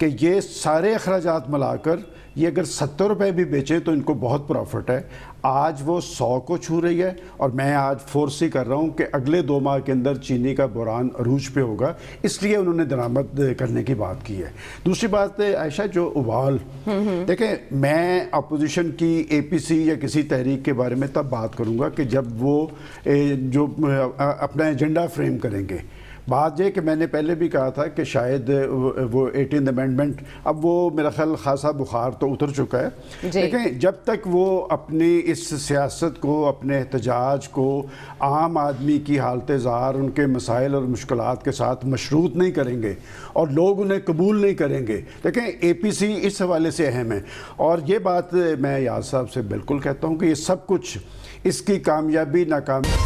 کہ یہ سارے اخراجات ملا کر یہ اگر 70 روپے بھی بیچیں تو ان کو بہت پروفٹ ہے. آج وہ 100 کو چھو رہی ہے اور میں آج فورسی کر رہا ہوں کہ اگلے 2 ماہ کے اندر چینی کا بحران عروج پہ ہوگا, اس لیے انہوں نے درآمد کرنے کی بات کی ہے. دوسری بات ہے عائشہ, جو ابال دیکھیں, میں اپوزیشن کی اے پی سی یا کسی تحریک کے بارے میں تب بات کروں گا کہ جب وہ جو اپنا ایجنڈا فریم کریں گے. بات یہ کہ میں نے پہلے بھی کہا تھا کہ شاید وہ 18 امینڈمنٹ اب وہ میرا خیال خاصا بخار تو اتر چکا ہے, لیکن جب تک وہ اپنی اس سیاست کو, اپنے احتجاج کو عام آدمی کی حالت زار, ان کے مسائل اور مشکلات کے ساتھ مشروط نہیں کریں گے اور لوگ انہیں قبول نہیں کریں گے. دیکھیں اے پی سی اس حوالے سے اہم ہے, اور یہ بات میں یاد صاحب سے بالکل کہتا ہوں کہ یہ سب کچھ اس کی کامیابی ناکامی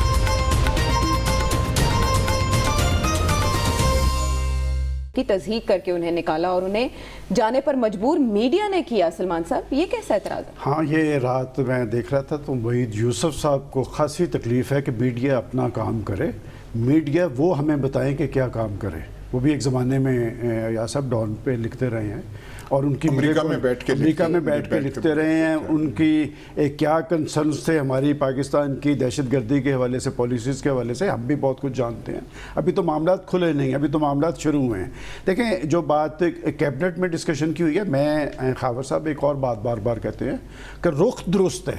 کی تصحیق کر کے انہیں نکالا اور انہیں جانے پر مجبور میڈیا نے کیا. سلمان صاحب, یہ کیسا اعتراض ہے؟ ہاں, یہ رات میں دیکھ رہا تھا تو وحید یوسف صاحب کو خاصی تکلیف ہے کہ میڈیا اپنا کام کرے, میڈیا وہ ہمیں بتائیں کہ کیا کام کرے. وہ بھی ایک زمانے میں یا صاحب ڈان پہ لکھتے رہے ہیں اور ان کی امریکہ میں بیٹھ کے لکھتے رہے ہیں. ان کی کیا کنسرنز تھے ہماری پاکستان کی دہشت گردی کے حوالے سے, پالیسیز کے حوالے سے, ہم بھی بہت کچھ جانتے ہیں. ابھی تو معاملات کھلے نہیں, ابھی تو معاملات شروع ہوئے ہیں. دیکھیں, جو بات کیبنٹ میں ڈسکشن کی ہوئی ہے, میں خاور صاحب ایک اور بات بار بار کہتے ہیں کہ رخ درست ہے.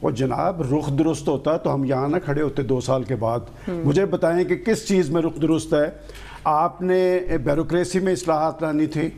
وہ جناب رخ درست ہوتا تو ہم یہاں نہ کھڑے ہوتے 2 سال کے بعد. مجھے بتائیں کہ کس چیز میں رخ درست ہے. آپ نے بیوروکریسی میں اصلاحات لانی تھی,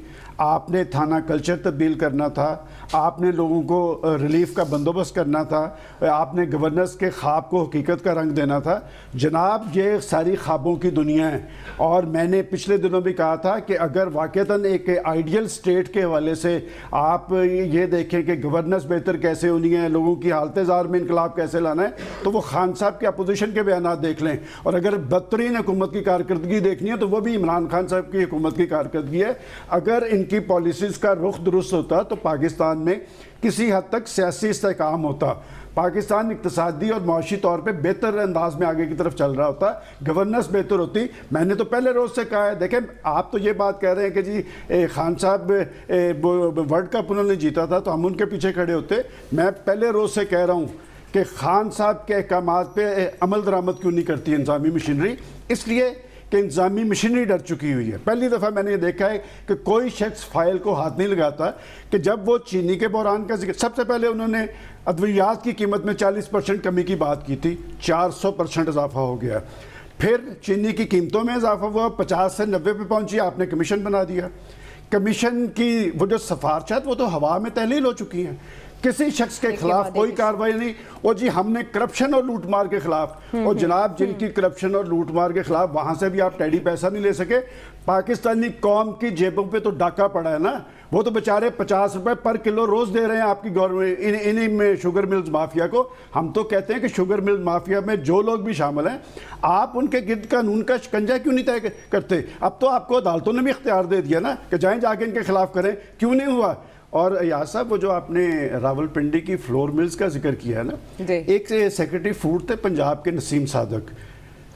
آپ نے تھانہ کلچر تبدیل کرنا تھا, آپ نے لوگوں کو ریلیف کا بندوبست کرنا تھا, آپ نے گورننس کے خواب کو حقیقت کا رنگ دینا تھا. جناب, یہ ساری خوابوں کی دنیا ہے. اور میں نے پچھلے دنوں بھی کہا تھا کہ اگر واقعتاً ایک آئیڈیل سٹیٹ کے حوالے سے آپ یہ دیکھیں کہ گورننس بہتر کیسے ہونی ہے, لوگوں کی حالت زار میں انقلاب کیسے لانا ہے, تو وہ خان صاحب کے اپوزیشن کے بیانات دیکھ لیں. اور اگر بدترین حکومت کی کارکردگی دیکھنی ہے تو وہ بھی عمران خان صاحب کی حکومت کی کارکردگی ہے. اگر ان کی پالیسیز کا رخ درست ہوتا تو پاکستان میں کسی حد تک سیاسی استحکام ہوتا, پاکستان اقتصادی اور معاشی طور پہ بہتر انداز میں آگے کی طرف چل رہا ہوتا, گورننس بہتر ہوتی. میں نے تو پہلے روز سے کہا ہے, دیکھیں آپ تو یہ بات کہہ رہے ہیں کہ جی خان صاحب ورلڈ کپ انہوں نے جیتا تھا تو ہم ان کے پیچھے کھڑے ہوتے. میں پہلے روز سے کہہ رہا ہوں کہ خان صاحب کے احکامات پہ عمل درآمد کیوں نہیں کرتی انتظامی مشینری, اس لیے کہ انتظامی مشینری ڈر چکی ہوئی ہے. پہلی دفعہ میں نے یہ دیکھا ہے کہ کوئی شخص فائل کو ہاتھ نہیں لگاتا کہ جب وہ چینی کے بحران کا ذکر, سب سے پہلے انہوں نے ادویات کی قیمت میں 40% کمی کی بات کی تھی, 400% اضافہ ہو گیا. پھر چینی کی قیمتوں میں اضافہ ہوا, 50 سے 90 پہ پہنچی, آپ نے کمیشن بنا دیا. کمیشن کی وہ جو سفارشات وہ تو ہوا میں تحلیل ہو چکی ہیں, کسی شخص کے خلاف کوئی کارروائی نہیں. اور جی ہم نے کرپشن اور لوٹ مار کے خلاف, اور جناب جن کی کرپشن اور لوٹ مار کے خلاف, وہاں سے بھی آپ ٹیڈی پیسہ نہیں لے سکے. پاکستانی قوم کی جیبوں پہ تو ڈاکہ پڑا ہے نا, وہ تو بیچارے 50 روپے پر کلو روز دے رہے ہیں آپ کی گورنمنٹ انہی میں شوگر ملز مافیا کو. ہم تو کہتے ہیں کہ شوگر ملز مافیا میں جو لوگ بھی شامل ہیں, آپ ان کے گرد قانون کا شکنجہ کیوں نہیں طے کرتے؟ اب تو آپ کو عدالتوں نے بھی اختیار دے دیا نا کہ جائیں جا کے ان کے خلاف کریں, کیوں نہیں ہوا؟ اور یار صاحب, وہ جو آپ نے راول پنڈی کی فلور ملز کا ذکر کیا ہے نا, ایک سیکرٹری فوڈ تھے پنجاب کے نسیم صادق,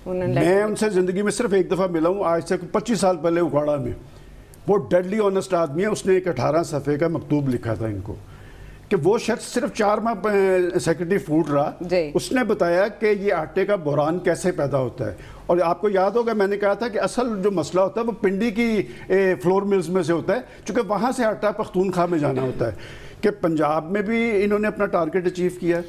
میں ان سے زندگی میں صرف ایک دفعہ ملا ہوں آج سے 25 سال پہلے اکھاڑا میں. وہ ڈیڈلی آنسٹ آدمی ہے, اس نے ایک 18 صفحے کا مکتوب لکھا تھا ان کو کہ وہ شخص صرف 4 ماہ سیکرٹری فوڈ رہا. اس نے بتایا کہ یہ آٹے کا بحران کیسے پیدا ہوتا ہے. اور آپ کو یاد ہوگا میں نے کہا تھا کہ اصل جو مسئلہ ہوتا ہے وہ پنڈی کی فلور ملز میں سے ہوتا ہے, چونکہ وہاں سے آٹا پختونخوا میں جانا ہوتا ہے. کہ پنجاب میں بھی انہوں نے اپنا ٹارگٹ اچیو کیا,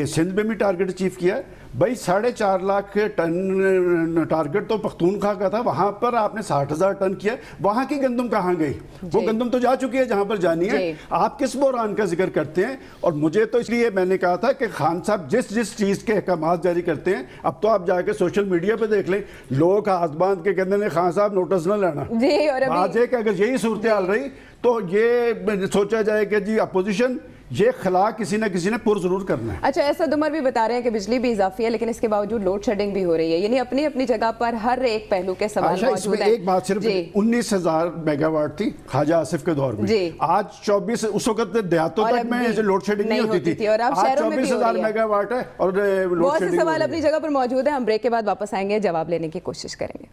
سندھ میں بھی ٹارگٹ اچیو کیا. بھائی 4.5 لاکھ ٹن ٹارگٹ تو پختونخوا کا تھا, وہاں پر آپ نے 60,000 ٹن کیا. وہاں کی گندم کہاں گئی؟ وہ گندم تو جا چکی ہے جہاں پر جانی ہے. آپ کس بحران کا ذکر کرتے ہیں؟ اور مجھے تو اس لیے میں نے کہا تھا کہ خان صاحب جس چیز کے احکامات جاری کرتے ہیں, اب تو آپ جا کے سوشل میڈیا پہ دیکھ لیں, لوگ ہاتھ باندھ کے کہتے ہیں خان صاحب نوٹس نہ لینا. بات ہے کہ اگر یہی صورتحال رہی تو یہ سوچا جائے کہ جی اپوزیشن یہ خلا کسی نہ کسی نے پر ضرور کرنا ہے. اچھا, اسد عمر بھی بتا رہے ہیں کہ بجلی بھی اضافی ہے لیکن اس کے باوجود لوڈ شیڈنگ بھی ہو رہی ہے, یعنی اپنی اپنی جگہ پر ہر ایک پہلو کے سوال موجود ہیں. ایک بات, صرف 19,000 میگا واٹ تھی خواجہ آصف کے دور میں, آج 24, اس وقت دیہاتوں تک میں لوڈ شیڈنگ نہیں ہوتی تھی, اور اب شہروں میں بھی ہو رہی ہے. 24,000 میگا واٹ ہے اور بہت سے سوال اپنی جگہ پر موجود ہیں. ہم بریک کے بعد واپس آئیں گے, جواب لینے کی کوشش کریں گے.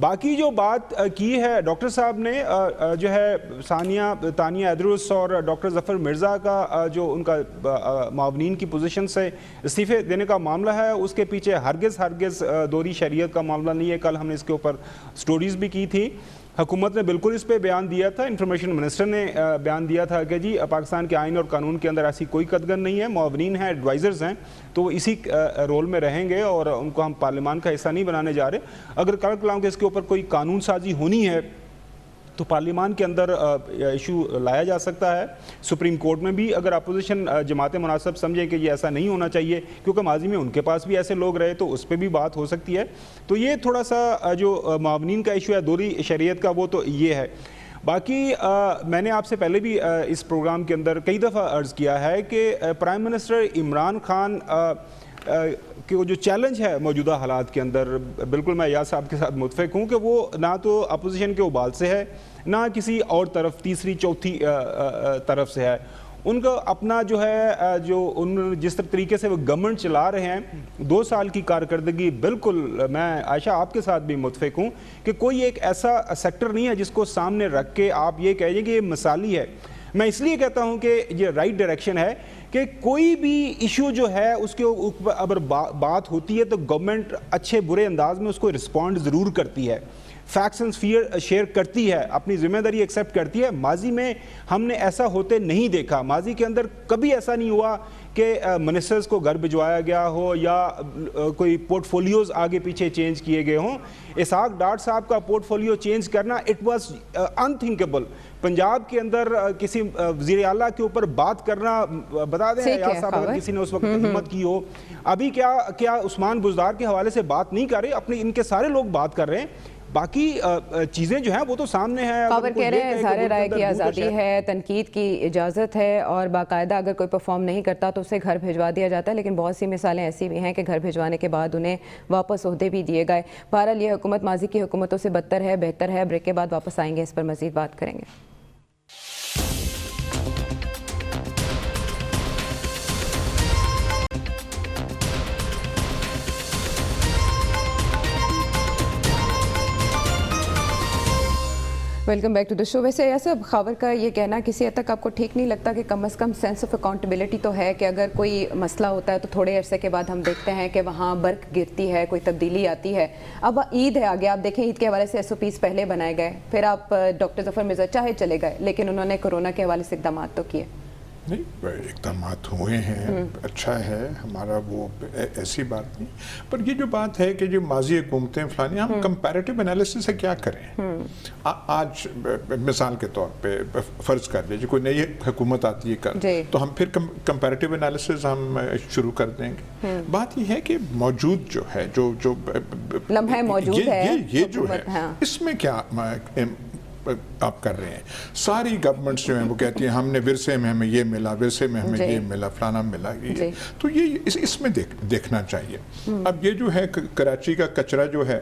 باقی جو بات کی ہے ڈاکٹر صاحب نے جو ہے تانیہ ادروس اور ڈاکٹر ظفر مرزا کا جو ان کا معاونین کی پوزیشن سے استعفے دینے کا معاملہ ہے، اس کے پیچھے ہرگز دوہری شریعت کا معاملہ نہیں ہے. کل ہم نے اس کے اوپر سٹوریز بھی کی تھی. حکومت نے بالکل اس پہ بیان دیا تھا، انفارمیشن منسٹر نے بیان دیا تھا کہ جی پاکستان کے آئین اور قانون کے اندر ایسی کوئی قدغن نہیں ہے. معاونین ہیں، ایڈوائزرز ہیں، تو وہ اسی رول میں رہیں گے اور ان کو ہم پارلیمان کا حصہ نہیں بنانے جا رہے. اگر کل کلاؤں کہ اس کے اوپر کوئی قانون سازی ہونی ہے تو پارلیمان کے اندر ایشو لایا جا سکتا ہے. سپریم کورٹ میں بھی اگر اپوزیشن جماعتیں مناسب سمجھیں کہ یہ ایسا نہیں ہونا چاہیے کیونکہ ماضی میں ان کے پاس بھی ایسے لوگ رہے تو اس پہ بھی بات ہو سکتی ہے. تو یہ تھوڑا سا جو معاونین کا ایشو ہے دوہری شریعت کا وہ تو یہ ہے. باقی میں نے آپ سے پہلے بھی اس پروگرام کے اندر کئی دفعہ عرض کیا ہے کہ پرائم منسٹر عمران خان کہ وہ جو چیلنج ہے موجودہ حالات کے اندر، بالکل میں یاد صاحب کے ساتھ متفق ہوں کہ وہ نہ تو اپوزیشن کے ابال سے ہے نہ کسی اور طرف تیسری چوتھی طرف سے ہے. ان کا اپنا جو ہے جس طریقے سے وہ گورنمنٹ چلا رہے ہیں 2 سال کی کارکردگی، بالکل میں عائشہ آپ کے ساتھ بھی متفق ہوں کہ کوئی ایک ایسا سیکٹر نہیں ہے جس کو سامنے رکھ کے آپ یہ کہیں کہ یہ مثالی ہے. میں اس لیے کہتا ہوں کہ یہ رائٹ ڈائریکشن ہے کہ کوئی بھی ایشو جو ہے اس کے اوپر اگر بات ہوتی ہے تو گورنمنٹ اچھے برے انداز میں اس کو رسپونڈ ضرور کرتی ہے، فیکٹس اینڈ شیئر کرتی ہے، اپنی ذمہ داری ایکسیپٹ کرتی ہے. ماضی میں ہم نے ایسا ہوتے نہیں دیکھا. ماضی کے اندر کبھی ایسا نہیں ہوا کہ منسٹرز کو گھر بھجوایا گیا ہو یا کوئی پورٹ فولیوز آگے پیچھے چینج کیے گئے ہوں. اسحاق ڈاٹ صاحب کا پورٹ فولیو چینج کرنا اٹ واز انتھنکیبل. پنجاب کے اندر کسی وزیر اعلیٰ کے اوپر بات کرنا، بتا دیں یا صاحب اگر کسی نے اس وقت ہمت کی ہو. ابھی کیا عثمان بزدار کے حوالے سے بات نہیں کر رہے، اپنے ان کے سارے لوگ بات کر رہے ہیں. باقی چیزیں جو ہیں وہ تو سامنے ہیں. خبر کہہ رہے ہیں اظہار رائے کی آزادی ہے، تنقید کی اجازت ہے اور باقاعدہ اگر کوئی پرفارم نہیں کرتا تو اسے گھر بھیجوا دیا جاتا ہے. لیکن بہت سی مثالیں ایسی بھی ہیں کہ گھر بھیجوانے کے بعد انہیں واپس عہدے بھی دیے گئے. بہرحال یہ حکومت ماضی کی حکومتوں سے بدتر ہے، بہتر ہے. بریک کے بعد واپس آئیں گے، اس پر مزید بات کریں گے. ویلکم بیک ٹو دا شو. ویسے ایسا خاور کا یہ کہنا کسی حد تک آپ کو ٹھیک نہیں لگتا کہ کم از کم سینس آف اکاؤنٹیبلٹی تو ہے کہ اگر کوئی مسئلہ ہوتا ہے تو تھوڑے عرصے کے بعد ہم دیکھتے ہیں کہ وہاں برق گرتی ہے، کوئی تبدیلی آتی ہے. اب عید ہے آگے، آپ دیکھیں عید کے حوالے سے SOPs پہلے بنائے گئے، پھر آپ ڈاکٹر ظفر مرزا چاہے چلے گئے لیکن انہوں نے کورونا کے حوالے سے اقدامات تو کیے. نہیں، اقدامات ہوئے ہیں، اچھا ہے ہمارا، وہ ایسی بات نہیں. پر یہ جو بات ہے کہ جو ماضی حکومتیں فلانی، ہم کمپیریٹیو انالیسس سے کیا کریں. آج مثال کے طور پہ فرض کر لیجیے کوئی نئی حکومت آتی ہے کل، تو ہم پھر کمپیریٹیو انالیسس ہم شروع کر دیں گے. بات یہ ہے کہ موجود جو ہے جو لمحہ موجود ہے یہ جو ہے اس میں کیا آپ کر رہے ہیں. ساری گورنمنٹس جو ہیں وہ کہتی ہیں ہم نے ورثے میں ہمیں یہ ملا، ورثے میں ہمیں یہ ملا، فلانا ملا. تو یہ اس میں دیکھنا چاہیے. اب یہ جو ہے کراچی کا کچرا جو ہے،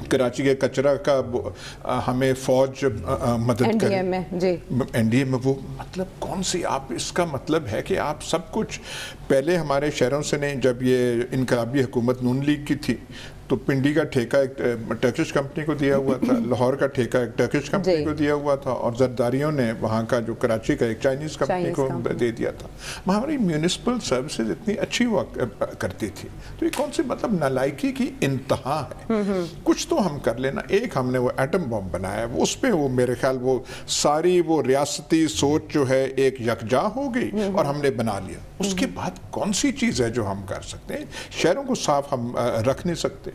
کراچی کے کچرا کا ہمیں فوج مدد کرے NDA میں، وہ مطلب کون سی؟ آپ اس کا مطلب ہے کہ آپ سب کچھ پہلے ہمارے شہروں سے نہیں. جب یہ انقلابی حکومت نون لیگ کی تھی تو پنڈی کا ٹھیکہ ایک ٹرکش کمپنی کو دیا ہوا تھا، لاہور کا ٹھیکہ ایک ٹرکش کمپنی کو دیا ہوا تھا، اور زرداریوں نے وہاں کا جو کراچی کا ایک چائنیز کمپنی کو دے دیا تھا. ہماری میونسپل سروسز اتنی اچھی ہوا کرتی تھی. تو یہ کون سی مطلب نالائکی کی انتہا ہے. کچھ تو ہم کر لینا. ایک ہم نے وہ ایٹم بم بنایا، اس پہ وہ میرے خیال وہ ساری وہ ریاستی سوچ جو ہے ایک یکجا ہو گئی اور ہم نے بنا لیا. اس کے بعد کون سی چیز ہے جو ہم کر سکتے ہیں؟ شہروں کو صاف ہم رکھ نہیں سکتے.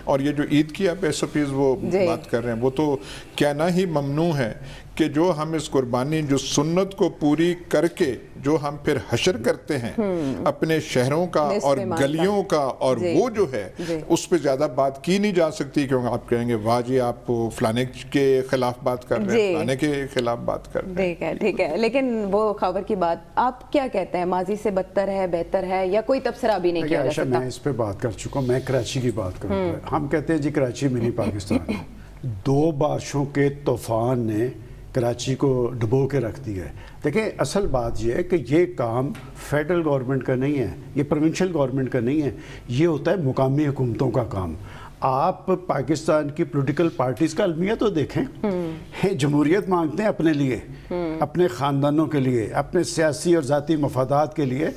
اور یہ جو عید کی آپ SOPs وہ بات کر رہے ہیں، وہ تو کہنا ہی ممنوع ہے کہ جو ہم اس قربانی جو سنت کو پوری کر کے جو ہم پھر حشر کرتے ہیں اپنے شہروں کا اور گلیوں کا، اور وہ جو ہے اس پہ زیادہ بات کی نہیں جا سکتی کیونکہ آپ کہیں گے واہ جی آپ فلانے کے خلاف بات کر رہے ہیں، فلانے کے خلاف بات کر رہے ہیں. ٹھیک ہے. لیکن وہ خبر کی بات آپ کیا کہتے ہیں؟ ماضی سے بدتر ہے، بہتر ہے، یا کوئی تبصرہ بھی نہیں کیا جا سکتا؟ میں اس پہ بات کر چکا ہوں. میں کراچی کی بات کروں گا. ہم کہتے ہیں جی کراچی منی پاکستان. 2 بارشوں کے طوفان نے کراچی کو ڈبو کے رکھ دیا ہے. دیکھیں اصل بات یہ ہے کہ یہ کام فیڈرل گورنمنٹ کا نہیں ہے، یہ پروونشل گورنمنٹ کا نہیں ہے، یہ ہوتا ہے مقامی حکومتوں کا کام. آپ پاکستان کی پولیٹیکل پارٹیز کا المیہ تو دیکھیں، جمہوریت مانگتے ہیں اپنے لیے، اپنے خاندانوں کے لیے، اپنے سیاسی اور ذاتی مفادات کے لیے۔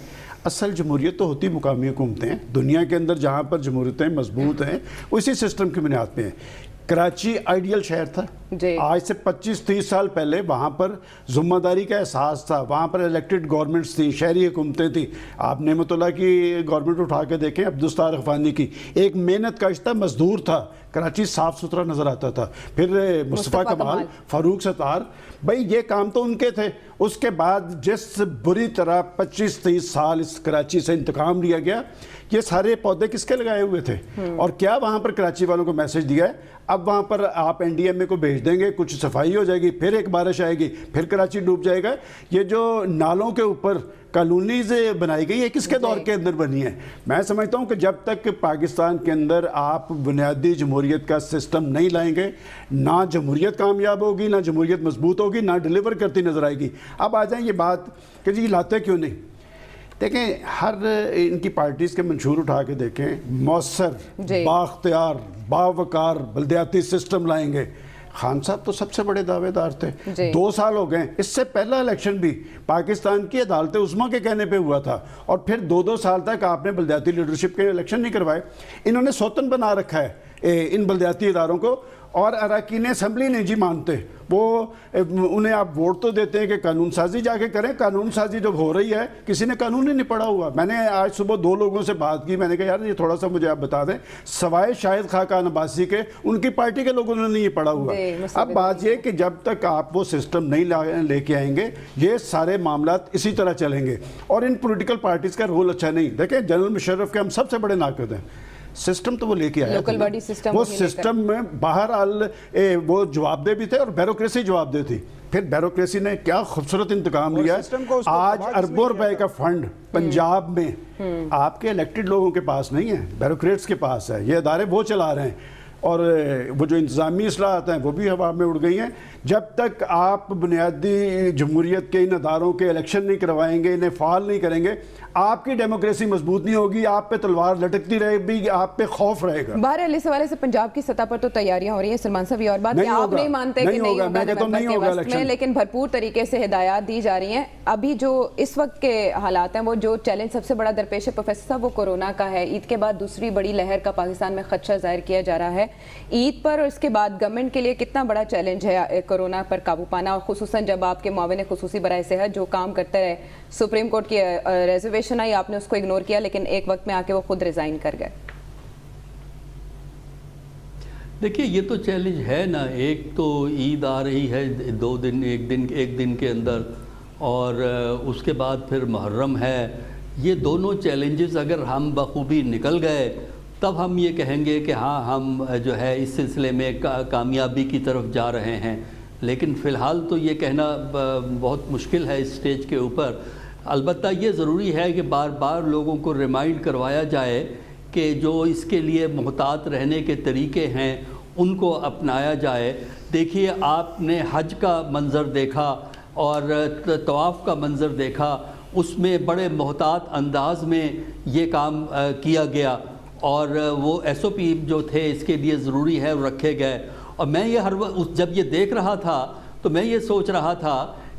اصل جمہوریت تو ہوتی مقامی حکومتیں ہیں دنیا کے اندر، جہاں پر جمہوریتیں مضبوط ہیں اسی سسٹم کی بنیاد پہ ہیں۔ کراچی آئیڈیل شہر تھا، آج سے 25-30 سال پہلے وہاں پر ذمہ داری کا احساس تھا، وہاں پر الیکٹڈ گورنمنٹس تھیں، شہری حکومتیں تھیں۔ آپ نعمت اللہ کی گورنمنٹ اٹھا کے دیکھیں، عبدالستار غفانی کی، ایک محنت کش تھا، مزدور تھا، کراچی صاف ستھرا نظر آتا تھا۔ پھر مصطفیٰ کمال، فاروق ستار، بھائی یہ کام تو ان کے تھے۔ اس کے بعد جس بری طرح 25-30 سال اس کراچی سے انتقام لیا گیا، یہ سارے پودے کس کے لگائے ہوئے تھے؟ اور کیا وہاں پر کراچی والوں کو میسج دیا ہے اب وہاں پر آپ این ڈی ایم اے کو بھیج دیں گے، کچھ صفائی ہو جائے گی، پھر ایک بارش آئے گی، پھر کراچی ڈوب جائے گا؟ یہ جو نالوں کے اوپر کالونیز بنائی گئی ہے کس کے دور کے اندر بنی ہے؟ میں سمجھتا ہوں کہ جب تک پاکستان کے اندر آپ بنیادی جمہوریت کا سسٹم نہیں لائیں گے، نہ جمہوریت کامیاب ہوگی، نہ جمہوریت مضبوط ہوگی، نہ ڈیلیور کرتی نظر آئے گی۔ اب آ جائیں یہ بات کہ جی لاتے کیوں نہیں؟ دیکھیں، ہر ان کی پارٹیز کے منشور اٹھا کے دیکھیں، مؤثر، بااختیار، باوقار بلدیاتی سسٹم لائیں گے۔ خان صاحب تو سب سے بڑے دعوے دار تھے۔ 2 سال ہو گئے، اس سے پہلا الیکشن بھی پاکستان کی عدالت عظمیٰ کے کہنے پہ ہوا تھا، اور پھر 2 سال تک آپ نے بلدیاتی لیڈرشپ کے الیکشن نہیں کروائے۔ انہوں نے سوتن بنا رکھا ہے ان بلدیاتی اداروں کو، اور اراکین اسمبلی نہیں جی مانتے۔ وہ انہیں آپ ووٹ تو دیتے ہیں کہ قانون سازی جا کے کریں، قانون سازی جب ہو رہی ہے کسی نے قانون ہی نہیں پڑھا ہوا۔ میں نے آج صبح 2 لوگوں سے بات کی، میں نے کہا یار یہ تھوڑا سا مجھے آپ بتا دیں، سوائے شاہد خاقان عباسی کے ان کی پارٹی کے لوگوں نے نہیں پڑھا ہوا۔ اب بات یہ کہ جب تک آپ وہ سسٹم نہیں لے کے آئیں گے، یہ سارے معاملات اسی طرح چلیں گے، اور ان پولیٹیکل پارٹیز کا رول اچھا نہیں۔ دیکھیں جنرل مشرف کے ہم سب سے بڑے ناقد ہیں، سسٹم تو وہ لے کے آیا تھا، وہ سسٹم میں بہرحال وہ جواب دہ بھی تھے اور بیوروکریسی جواب دہ تھی۔ پھر بیوروکریسی نے کیا خوبصورت انتقام لیا۔ آج اربوں روپے کا فنڈ پنجاب میں آپ کے الیکٹڈ لوگوں کے پاس نہیں ہے، بیوروکریٹس کے پاس ہے، یہ ادارے وہ چلا رہے ہیں، اور وہ جو انتظامی اصلاحات ہیں وہ بھی ہوا میں اڑ گئی ہیں۔ جب تک آپ بنیادی جمہوریت کے ان اداروں کے الیکشن نہیں کروائیں گے، انہیں فعال نہیں کریں گے، آپ کی ڈیموکریسی مضبوط نہیں ہوگی، آپ پہ تلوار لٹکتی رہے گی، آپ پہ خوف رہے گا۔ بہرحال اس حوالے سے پنجاب کی سطح پر تو تیاریاں ہو رہی ہیں سلمان صاحب، اور بات آپ نہیں مانتے کہ نہیں ہوگا میں، لیکن بھرپور طریقے سے ہدایات دی جا رہی ہیں۔ ابھی جو اس وقت کے حالات ہیں، وہ جو چیلنج سب سے بڑا درپیش ہے پروفیسر صاحب، وہ کورونا کا ہے۔ عید کے بعد دوسری بڑی لہر کا پاکستان میں خدشہ ظاہر کیا جا رہا ہے۔ عید پر اور اس کے بعد گورنمنٹ کے لیے کتنا بڑا چیلنج ہے کورونا پر قابو پانا، اور خصوصاً جب آپ کے معاون خصوصی برائے صحت جو کام کرتے رہے، سپریم کورٹ کی ریزرویشن آئی، آپ نے اس کو اگنور کیا، لیکن ایک وقت میں آ کے وہ خود ریزائن کر گئے۔ دیکھیے یہ تو چیلنج ہے نا، ایک تو عید آ رہی ہے 2 دن، ایک دن کے اندر، اور اس کے بعد پھر محرم ہے۔ یہ دونوں چیلنجز اگر ہم بخوبی نکل گئے تب ہم یہ کہیں گے کہ ہاں ہم جو ہے اس سلسلے میں کامیابی کی طرف جا رہے ہیں، لیکن فی الحال تو یہ کہنا بہت مشکل ہے اس سٹیج کے اوپر۔ البتہ یہ ضروری ہے کہ بار بار لوگوں کو ریمائنڈ کروایا جائے کہ جو اس کے لیے محتاط رہنے کے طریقے ہیں ان کو اپنایا جائے۔ دیکھیے آپ نے حج کا منظر دیکھا اور طواف کا منظر دیکھا، اس میں بڑے محتاط انداز میں یہ کام کیا گیا، اور وہ ایس او پی جو تھے اس کے لیے ضروری ہے رکھے گئے۔ اور میں یہ ہر وقت جب یہ دیکھ رہا تھا تو میں یہ سوچ رہا تھا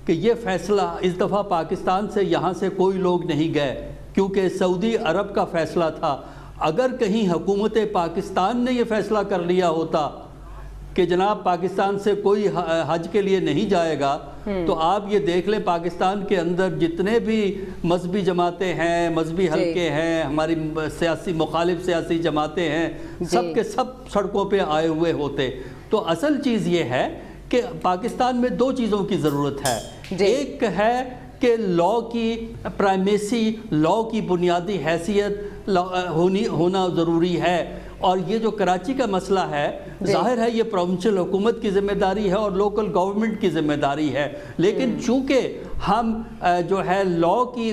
کہ یہ فیصلہ اس دفعہ پاکستان سے یہاں سے کوئی لوگ نہیں گئے، کیونکہ سعودی عرب کا فیصلہ تھا۔ اگر کہیں حکومت پاکستان نے یہ فیصلہ کر لیا ہوتا کہ جناب پاکستان سے کوئی حج کے لیے نہیں جائے گا، تو آپ یہ دیکھ لیں پاکستان کے اندر جتنے بھی مذہبی جماعتیں ہیں، مذہبی حلقے ہیں، ہماری مخالف سیاسی جماعتیں ہیں، سب کے سب سڑکوں پہ آئے ہوئے ہوتے۔ تو اصل چیز یہ ہے کہ پاکستان میں 2 چیزوں کی ضرورت ہے۔ ایک ہے کہ لاء کی پرائمیسی، لاء کی بنیادی حیثیت ہونا ضروری ہے، اور یہ جو کراچی کا مسئلہ ہے ظاہر ہے یہ پروونشل حکومت کی ذمہ داری ہے اور لوکل گورنمنٹ کی ذمہ داری ہے، لیکن چونکہ ہم جو ہے لاء کی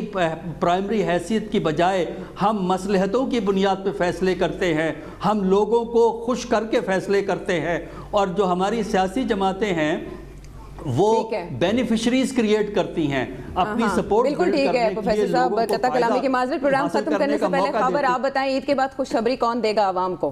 پرائمری حیثیت کی بجائے ہم مصلحتوں کی بنیاد پہ فیصلے کرتے ہیں، ہم لوگوں کو خوش کر کے فیصلے کرتے ہیں، اور جو ہماری سیاسی جماعتیں ہیں وہ بینیفیشریز کریٹ کرتی ہیں اپنی سپورٹ۔ بالکل ٹھیک ہے پروفیسر صاحب، قطع کلامی کی معذرت، پروگرام ختم کرنے سے پہلے خبر آپ بتائیں، عید کے بعد خوشخبری کون دے گا عوام کو؟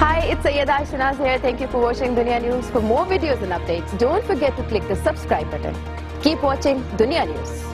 Hi, it's Sayyeda Shanaz here. Thank you for watching Dunya News. For more videos and updates, don't forget to click the subscribe button. Keep watching Dunya News.